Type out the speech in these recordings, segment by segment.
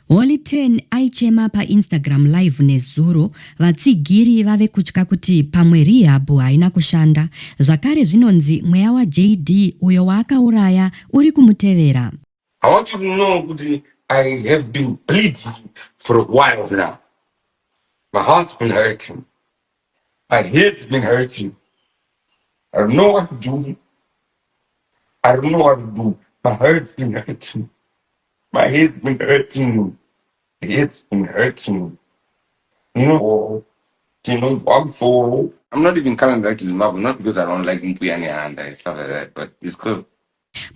Holy 10 aichema pa Instagram live nezuro vatsigiri vave kutya kuti pamwe Rehab haina kushanda. Zvakare zvinonzi mweya wa JD uyo Waakauraya uri kumutevera. I want you to know that I have been bleeding for a while now. My heart's been hurting. My head's been hurting. I don't know what to do. My heart's been hurting. My head's been hurting. My head's been hurting. I'm not even coming back to Zimbabwe, not because I don't like Mpuyani and stuff like that, but it's because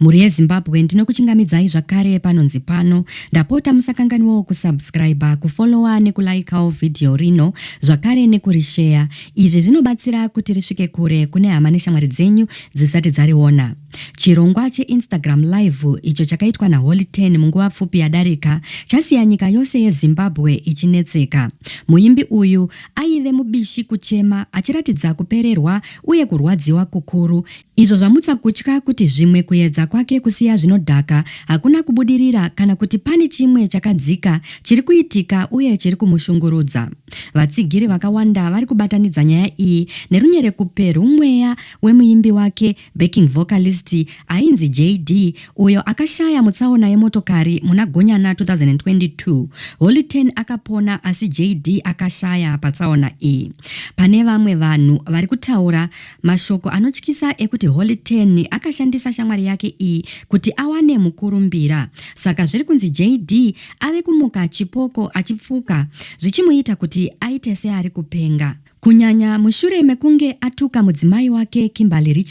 Muri yeZimbabwe ndinokuchingamidzai zvakare panonzi pano. Ndapota musakanganiwawo kusubscribe, kufollowa nekulikeawo video rino, zvakare nekurishare. Izvi zvinobatsira kuti risvike kure kune hama neshamwari dzenyu dzisati dzariona. Chirongwa cheInstagram live icho chakaitwa naHoly 10 munguva pfupi yadarika chasiya nyika yose yeZimbabwe ichinetseka. Muimbi uyu aive mubishi kuchema achiratidza kupererwa uye kurwadziwa kukuru, izvo zvamutsa kutya kuti zvimwe kuedza kwake kusiya zvinodhaka hakuna kubudirira kana kuti pane chimwe chakadzika chiri kuitika uye chiri kumushungurudza. Vatsigiri vakawanda vari kubatanidza nyaya iyi nerunyerekupe rumweya wemuimbi wake backing vocalist ainzi JD uyo akashaya mutsaona yemotokari muna Gonyana 2022. Holy 10 akapona asi JD akashaya patsaona iyi. Pane vamwe vanhu vari kutaura mashoko anotyisa ekuti Holy 10 akashandisa shamwari yake iyi kuti awane mukurumbira. Saka zviri kunzi JD ave kumuka NeChipoko achipfuka zvichimuita kuti aite seari kupenga. Kunyanya mushure mekunge atuka mudzimai wake Kimberly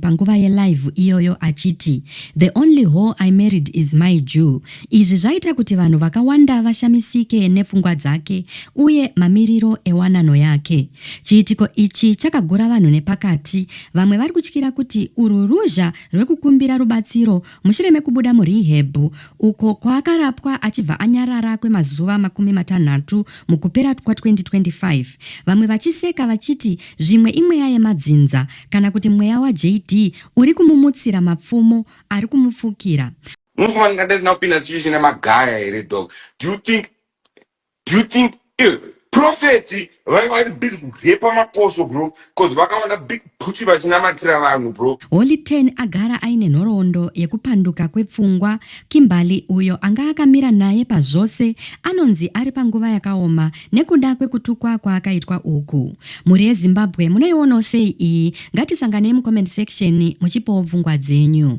panguva yelive iyoyo achiti "The only hoe I married is my Jew." Izvi zvaita kuti vanhu vakawanda vashamisike nepfungwa dzake uye mamiriro ewanano yake. Chiitiko ichi chakagora vanhu nepakati. Vamwe vari kutyira kuti urwu ruzha rwekukumbira rubatsiro mushure mekubuda muRehab uko kwaakarapwa achibva anyarara kwemazuva 60 mukupera kwa2025. Vamwe vachiseka vachiti zvimwe imweya yemadzinza kana kuti mweya wa JD uri kumumutsira mapfumo ari kumufukira. Do you think prophet vai big repa maposo bro cause vakawana big puchi vachinamatira vanhu bro. Holy 10 agara aine nhoroondo yekupanduka kwepfungwa. Kimberly uyo anga akamira naye pazvose anonzi ari panguva yakaoma nekuda kwekutukwa kwaakaitwa uku. Muri yeZimbabwe munoionawo sei iyi? Ngatisanganei mucomment section muchipawo pfungwa dzenyu.